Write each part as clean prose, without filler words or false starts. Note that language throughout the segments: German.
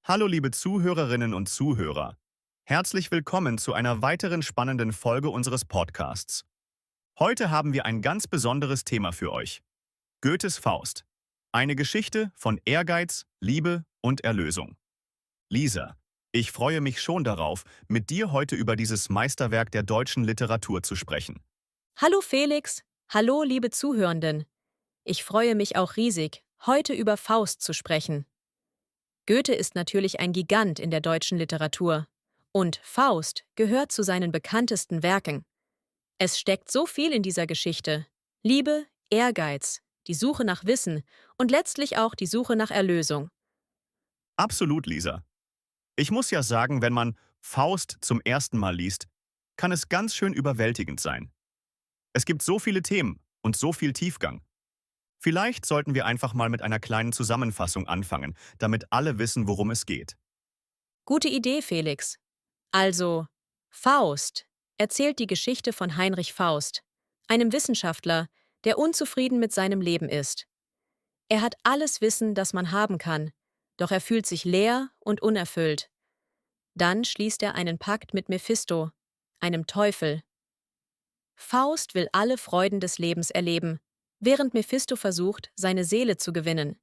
Hallo liebe Zuhörerinnen und Zuhörer. Herzlich willkommen zu einer weiteren spannenden Folge unseres Podcasts. Heute haben wir ein ganz besonderes Thema für euch. Goethes Faust. Eine Geschichte von Ehrgeiz, Liebe und Erlösung. Lisa, ich freue mich schon darauf, mit dir heute über dieses Meisterwerk der deutschen Literatur zu sprechen. Hallo Felix, hallo liebe Zuhörenden. Ich freue mich auch riesig, heute über Faust zu sprechen. Goethe ist natürlich ein Gigant in der deutschen Literatur. Und Faust gehört zu seinen bekanntesten Werken. Es steckt so viel in dieser Geschichte. Liebe, Ehrgeiz, die Suche nach Wissen und letztlich auch die Suche nach Erlösung. Absolut, Lisa. Ich muss ja sagen, wenn man Faust zum ersten Mal liest, kann es ganz schön überwältigend sein. Es gibt so viele Themen und so viel Tiefgang. Vielleicht sollten wir einfach mal mit einer kleinen Zusammenfassung anfangen, damit alle wissen, worum es geht. Gute Idee, Felix. Also, Faust erzählt die Geschichte von Heinrich Faust, einem Wissenschaftler, der unzufrieden mit seinem Leben ist. Er hat alles Wissen, das man haben kann, doch er fühlt sich leer und unerfüllt. Dann schließt er einen Pakt mit Mephisto, einem Teufel. Faust will alle Freuden des Lebens erleben, während Mephisto versucht, seine Seele zu gewinnen.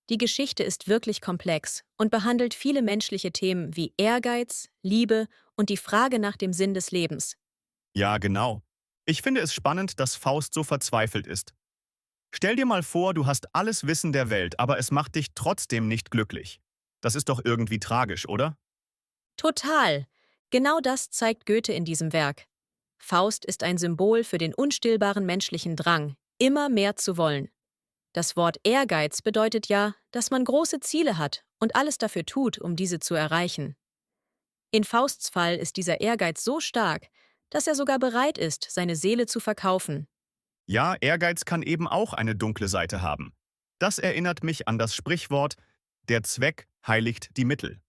Die Geschichte ist wirklich komplex und behandelt viele menschliche Themen wie Ehrgeiz, Liebe und die Frage nach dem Sinn des Lebens. Ja, genau. Ich finde es spannend, dass Faust so verzweifelt ist. Stell dir mal vor, du hast alles Wissen der Welt, aber es macht dich trotzdem nicht glücklich. Das ist doch irgendwie tragisch, oder? Total! Genau das zeigt Goethe in diesem Werk. Faust ist ein Symbol für den unstillbaren menschlichen Drang, immer mehr zu wollen. Das Wort Ehrgeiz bedeutet ja, dass man große Ziele hat und alles dafür tut, um diese zu erreichen. In Fausts Fall ist dieser Ehrgeiz so stark, dass er sogar bereit ist, seine Seele zu verkaufen. Ja, Ehrgeiz kann eben auch eine dunkle Seite haben. Das erinnert mich an das Sprichwort, der Zweck heiligt die Mittel.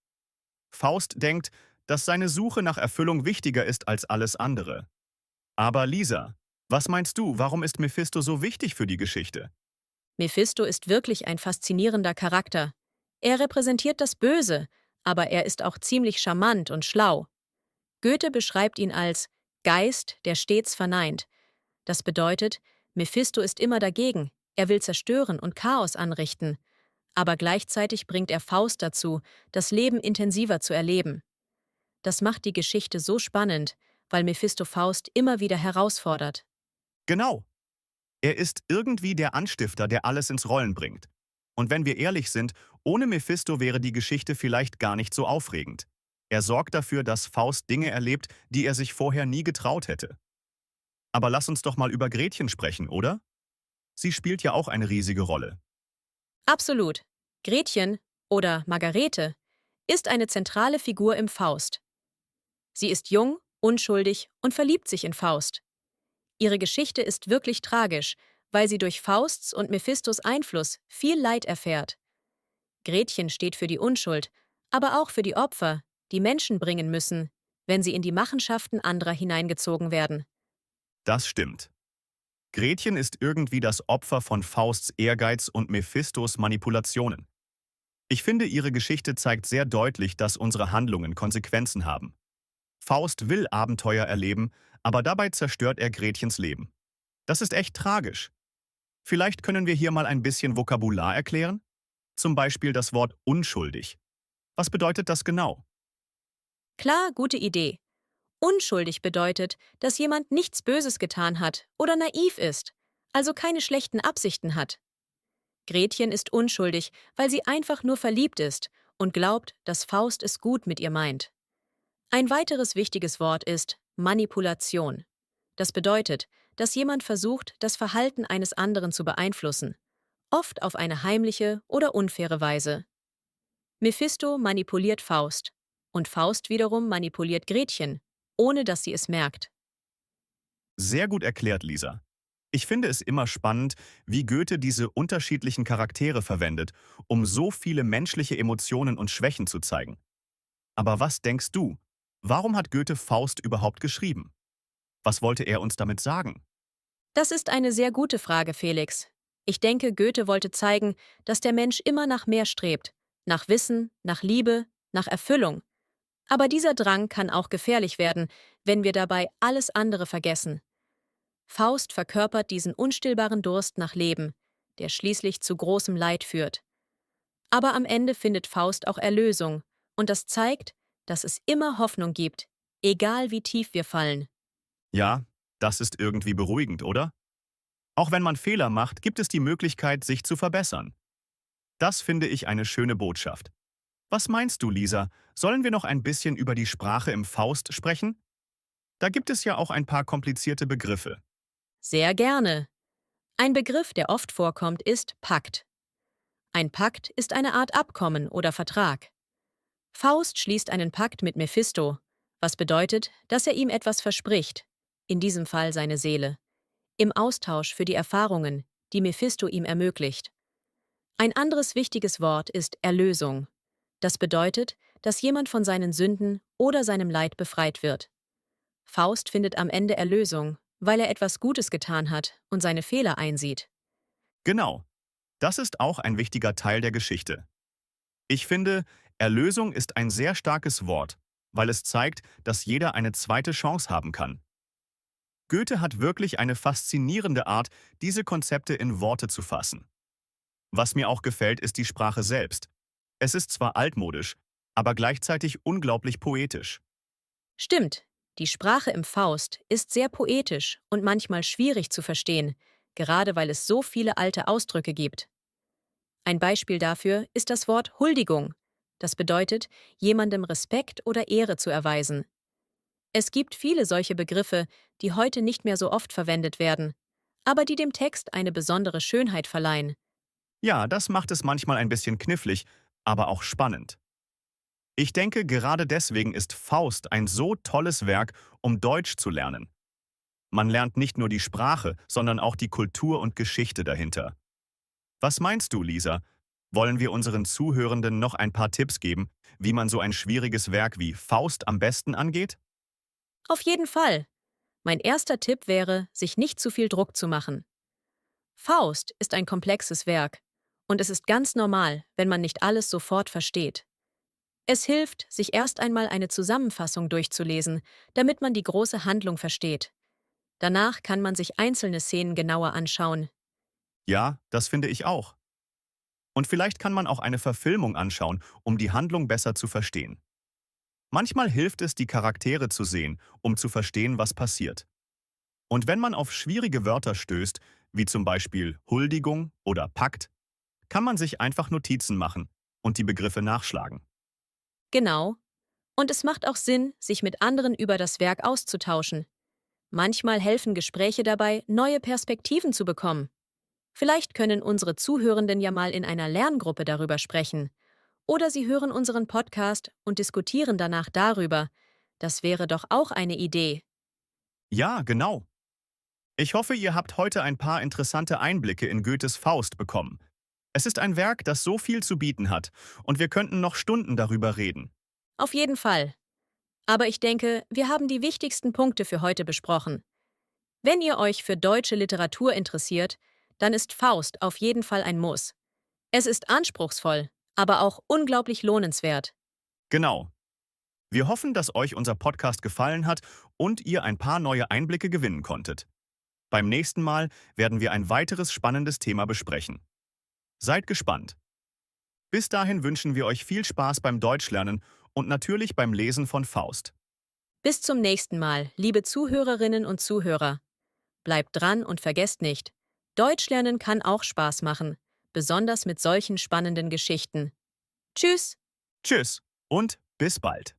Faust denkt, dass seine Suche nach Erfüllung wichtiger ist als alles andere. Aber Lisa, was meinst du, warum ist Mephisto so wichtig für die Geschichte? Mephisto ist wirklich ein faszinierender Charakter. Er repräsentiert das Böse, aber er ist auch ziemlich charmant und schlau. Goethe beschreibt ihn als Geist, der stets verneint. Das bedeutet, Mephisto ist immer dagegen, er will zerstören und Chaos anrichten. Aber gleichzeitig bringt er Faust dazu, das Leben intensiver zu erleben. Das macht die Geschichte so spannend, weil Mephisto Faust immer wieder herausfordert. Genau. Er ist irgendwie der Anstifter, der alles ins Rollen bringt. Und wenn wir ehrlich sind, ohne Mephisto wäre die Geschichte vielleicht gar nicht so aufregend. Er sorgt dafür, dass Faust Dinge erlebt, die er sich vorher nie getraut hätte. Aber lass uns doch mal über Gretchen sprechen, oder? Sie spielt ja auch eine riesige Rolle. Absolut. Gretchen oder Margarete ist eine zentrale Figur im Faust. Sie ist jung, unschuldig und verliebt sich in Faust. Ihre Geschichte ist wirklich tragisch, weil sie durch Fausts und Mephistos Einfluss viel Leid erfährt. Gretchen steht für die Unschuld, aber auch für die Opfer, die Menschen bringen müssen, wenn sie in die Machenschaften anderer hineingezogen werden. Das stimmt. Gretchen ist irgendwie das Opfer von Fausts Ehrgeiz und Mephistos Manipulationen. Ich finde, ihre Geschichte zeigt sehr deutlich, dass unsere Handlungen Konsequenzen haben. Faust will Abenteuer erleben, aber dabei zerstört er Gretchens Leben. Das ist echt tragisch. Vielleicht können wir hier mal ein bisschen Vokabular erklären? Zum Beispiel das Wort unschuldig. Was bedeutet das genau? Klar, gute Idee. Unschuldig bedeutet, dass jemand nichts Böses getan hat oder naiv ist, also keine schlechten Absichten hat. Gretchen ist unschuldig, weil sie einfach nur verliebt ist und glaubt, dass Faust es gut mit ihr meint. Ein weiteres wichtiges Wort ist Manipulation. Das bedeutet, dass jemand versucht, das Verhalten eines anderen zu beeinflussen, oft auf eine heimliche oder unfaire Weise. Mephisto manipuliert Faust und Faust wiederum manipuliert Gretchen, ohne dass sie es merkt. Sehr gut erklärt, Lisa. Ich finde es immer spannend, wie Goethe diese unterschiedlichen Charaktere verwendet, um so viele menschliche Emotionen und Schwächen zu zeigen. Aber was denkst du? Warum hat Goethe Faust überhaupt geschrieben? Was wollte er uns damit sagen? Das ist eine sehr gute Frage, Felix. Ich denke, Goethe wollte zeigen, dass der Mensch immer nach mehr strebt, nach Wissen, nach Liebe, nach Erfüllung. Aber dieser Drang kann auch gefährlich werden, wenn wir dabei alles andere vergessen. Faust verkörpert diesen unstillbaren Durst nach Leben, der schließlich zu großem Leid führt. Aber am Ende findet Faust auch Erlösung, und das zeigt, dass es immer Hoffnung gibt, egal wie tief wir fallen. Ja, das ist irgendwie beruhigend, oder? Auch wenn man Fehler macht, gibt es die Möglichkeit, sich zu verbessern. Das finde ich eine schöne Botschaft. Was meinst du, Lisa? Sollen wir noch ein bisschen über die Sprache im Faust sprechen? Da gibt es ja auch ein paar komplizierte Begriffe. Sehr gerne. Ein Begriff, der oft vorkommt, ist Pakt. Ein Pakt ist eine Art Abkommen oder Vertrag. Faust schließt einen Pakt mit Mephisto, was bedeutet, dass er ihm etwas verspricht, in diesem Fall seine Seele, im Austausch für die Erfahrungen, die Mephisto ihm ermöglicht. Ein anderes wichtiges Wort ist Erlösung. Das bedeutet, dass jemand von seinen Sünden oder seinem Leid befreit wird. Faust findet am Ende Erlösung, weil er etwas Gutes getan hat und seine Fehler einsieht. Genau, das ist auch ein wichtiger Teil der Geschichte. Ich finde, Erlösung ist ein sehr starkes Wort, weil es zeigt, dass jeder eine zweite Chance haben kann. Goethe hat wirklich eine faszinierende Art, diese Konzepte in Worte zu fassen. Was mir auch gefällt, ist die Sprache selbst. Es ist zwar altmodisch, aber gleichzeitig unglaublich poetisch. Stimmt, die Sprache im Faust ist sehr poetisch und manchmal schwierig zu verstehen, gerade weil es so viele alte Ausdrücke gibt. Ein Beispiel dafür ist das Wort Huldigung. Das bedeutet, jemandem Respekt oder Ehre zu erweisen. Es gibt viele solche Begriffe, die heute nicht mehr so oft verwendet werden, aber die dem Text eine besondere Schönheit verleihen. Ja, das macht es manchmal ein bisschen knifflig, aber auch spannend. Ich denke, gerade deswegen ist Faust ein so tolles Werk, um Deutsch zu lernen. Man lernt nicht nur die Sprache, sondern auch die Kultur und Geschichte dahinter. Was meinst du, Lisa? Wollen wir unseren Zuhörenden noch ein paar Tipps geben, wie man so ein schwieriges Werk wie Faust am besten angeht? Auf jeden Fall. Mein erster Tipp wäre, sich nicht zu viel Druck zu machen. Faust ist ein komplexes Werk und es ist ganz normal, wenn man nicht alles sofort versteht. Es hilft, sich erst einmal eine Zusammenfassung durchzulesen, damit man die große Handlung versteht. Danach kann man sich einzelne Szenen genauer anschauen. Ja, das finde ich auch. Und vielleicht kann man auch eine Verfilmung anschauen, um die Handlung besser zu verstehen. Manchmal hilft es, die Charaktere zu sehen, um zu verstehen, was passiert. Und wenn man auf schwierige Wörter stößt, wie zum Beispiel Huldigung oder Pakt, kann man sich einfach Notizen machen und die Begriffe nachschlagen. Genau. Und es macht auch Sinn, sich mit anderen über das Werk auszutauschen. Manchmal helfen Gespräche dabei, neue Perspektiven zu bekommen. Vielleicht können unsere Zuhörenden ja mal in einer Lerngruppe darüber sprechen. Oder sie hören unseren Podcast und diskutieren danach darüber. Das wäre doch auch eine Idee. Ja, genau. Ich hoffe, ihr habt heute ein paar interessante Einblicke in Goethes Faust bekommen. Es ist ein Werk, das so viel zu bieten hat, und wir könnten noch Stunden darüber reden. Auf jeden Fall. Aber ich denke, wir haben die wichtigsten Punkte für heute besprochen. Wenn ihr euch für deutsche Literatur interessiert, dann ist Faust auf jeden Fall ein Muss. Es ist anspruchsvoll, aber auch unglaublich lohnenswert. Genau. Wir hoffen, dass euch unser Podcast gefallen hat und ihr ein paar neue Einblicke gewinnen konntet. Beim nächsten Mal werden wir ein weiteres spannendes Thema besprechen. Seid gespannt. Bis dahin wünschen wir euch viel Spaß beim Deutschlernen und natürlich beim Lesen von Faust. Bis zum nächsten Mal, liebe Zuhörerinnen und Zuhörer. Bleibt dran und vergesst nicht, Deutsch lernen kann auch Spaß machen, besonders mit solchen spannenden Geschichten. Tschüss! Tschüss und bis bald.